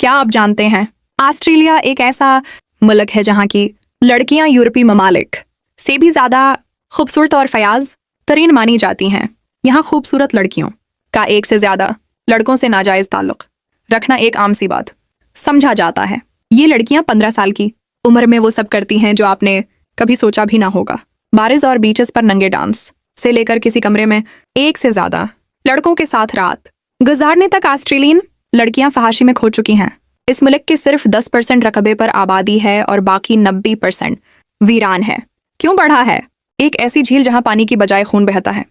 क्या आप जानते हैं ऑस्ट्रेलिया एक ऐसा मुल्क है जहाँ की लड़कियां यूरोपीय ममालिक से भी ज़्यादा खूबसूरत और फयाज तरीन मानी जाती हैं। यहाँ खूबसूरत लड़कियों का एक से ज़्यादा लड़कों से नाजायज़ ताल्लुक़ रखना एक आम सी बात समझा जाता है। ये लड़कियां 15 साल की उम्र में वो सब करती हैं जो आपने कभी सोचा भी ना होगा। बारिश और बीचेस पर नंगे डांस से लेकर किसी कमरे में एक से ज़्यादा लड़कों के साथ रात गुजारने तक ऑस्ट्रेलियन लड़कियां फहाशी में खो चुकी हैं। इस मुल्क के सिर्फ 10% रकबे पर आबादी है और बाकी 90% वीरान है। क्यों बढ़ा है? एक ऐसी झील जहां पानी की बजाय खून बहता है।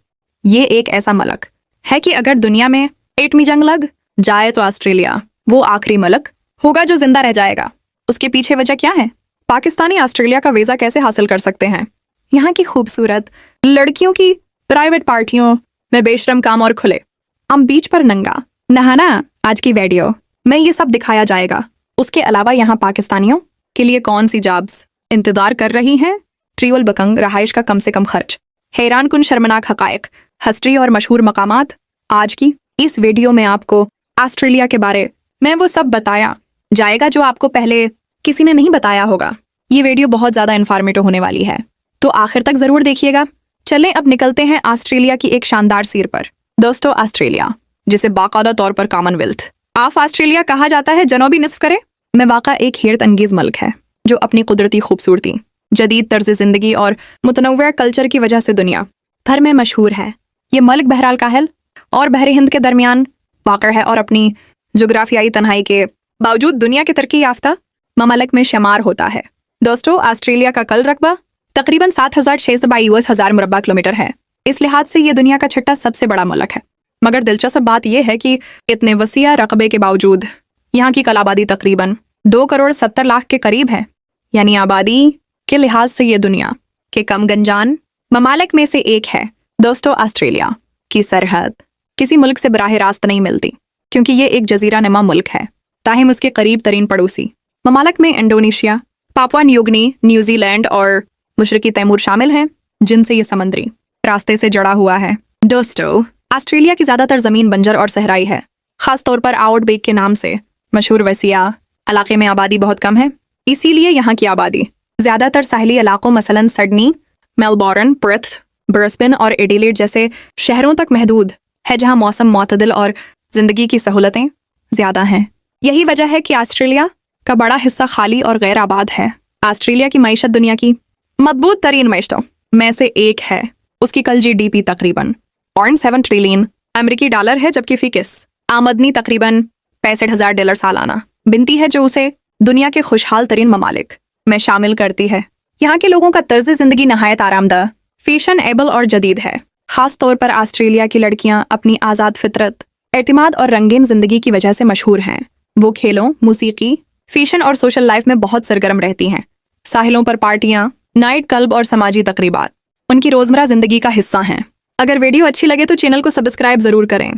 ये एक ऐसा मुल्क है कि अगर दुनिया में एटमी जंग लग जाए तो ऑस्ट्रेलिया वो आखिरी मुल्क होगा जो जिंदा रह जाएगा। उसके पीछे वजह क्या है? पाकिस्तानी ऑस्ट्रेलिया का वीज़ा कैसे हासिल कर सकते हैं? यहाँ की खूबसूरत लड़कियों की प्राइवेट पार्टियों में बेशरम काम और खुले हम बीच पर नंगा नहाना। आज की वीडियो में ये सब दिखाया जाएगा। उसके अलावा यहाँ पाकिस्तानियों के लिए कौन सी जॉब्स इंतजार कर रही हैं, ट्रिवल बकंग रहाइश का कम से कम खर्च, हैरान कुन शर्मनाक हकायक, हिस्ट्री और मशहूर मकामात। आज की इस वीडियो में आपको ऑस्ट्रेलिया के बारे में वो सब बताया जाएगा जो आपको पहले किसी ने नहीं बताया होगा। ये वीडियो बहुत ज़्यादा इन्फॉर्मेटिव होने वाली है, तो आखिर तक ज़रूर देखिएगा। चलें अब निकलते हैं ऑस्ट्रेलिया की एक शानदार सीर पर। दोस्तों, ऑस्ट्रेलिया जिसे बाकायदा तौर पर कॉमनवेल्थ ऑफ ऑस्ट्रेलिया कहा जाता है, जनूबी निस्फ करे में वाक़ा एक हैरत अंगेज़ मुल्क है जो अपनी कुदरती खूबसूरती, जदीद तर्ज ज़िंदगी और मुतनव्विर कल्चर की वजह से दुनिया भर में मशहूर है। ये मुल्क बहराल काहिल और बहर हिंद के दरमियान वाक़ है और अपनी जोग्राफियाई तन्हाई के बावजूद दुनिया के तरक्की याफ्ता ममालिक में शुमार होता है। दोस्तों, ऑस्ट्रेलिया का कुल रकबा तकरीबन 7,622 मुरब्बा किलोमीटर है। इस लिहाज से ये दुनिया का छठा सबसे बड़ा मुल्क है। मगर दिलचस्प बात यह है कि इतने वसीया रकबे के बावजूद यहाँ की कल आबादी तकरीबन 2,70,00,000 के करीब है। यानी आबादी के लिहाज से ये दुनिया के कम गंजान ममालिक में से एक है। दोस्तों, ऑस्ट्रेलिया की सरहद किसी मुल्क से बराह रास्त नहीं मिलती क्योंकि ये एक जजीरा नुमा मुल्क है। ताहिम उसके करीब तरीन पड़ोसी ममालिक में इंडोनेशिया, पापुआ न्यूगिनी, न्यूजीलैंड और मशरकी तैमूर शामिल हैं, जिनसे ये समंदरी रास्ते से जुड़ा हुआ है। दोस्तों, ऑस्ट्रेलिया की ज़्यादातर ज़मीन बंजर और सहराई है, ख़ास तौर पर आउटबैक के नाम से मशहूर वसीया इलाके में आबादी बहुत कम है। इसीलिए यहाँ की आबादी ज़्यादातर साहली इलाकों मसलन सिडनी, मेलबोर्न, पर्थ, ब्रिस्बेन और एडिलेड जैसे शहरों तक महदूद है, जहाँ मौसम मोतदिल और ज़िंदगी की सहूलतें ज़्यादा हैं। यही वजह है कि ऑस्ट्रेलिया का बड़ा हिस्सा खाली और गैर आबाद है। ऑस्ट्रेलिया की मईशत दुनिया की मजबूत तरीन मईशतों में से एक है। उसकी कल GDP तकरीबन 0.7 ट्रिलियन अमेरिकी डॉलर है, जबकि फ़िकिस आमदनी तकरीबन $65,000 सालाना बनती है, जो उसे दुनिया के खुशहाल तरीन ममालिक में शामिल करती है। यहाँ के लोगों का तर्ज ज़िंदगी नहायत आरामदा, फैशनेबल और जदीद है। ख़ास तौर पर ऑस्ट्रेलिया की लड़कियाँ अपनी आज़ाद फितरत, एतमाद और रंगीन ज़िंदगी की वजह से मशहूर हैं। वो खेलों, मूसीकी, फैशन और सोशल लाइफ में बहुत सरगर्म रहती हैं। साहिलों पर पार्टियाँ, नाइट क्लब और समाजी तकरीबात उनकी रोज़मर्रा ज़िंदगी का हिस्सा हैं। अगर वीडियो अच्छी लगे तो चैनल को सब्सक्राइब ज़रूर करें।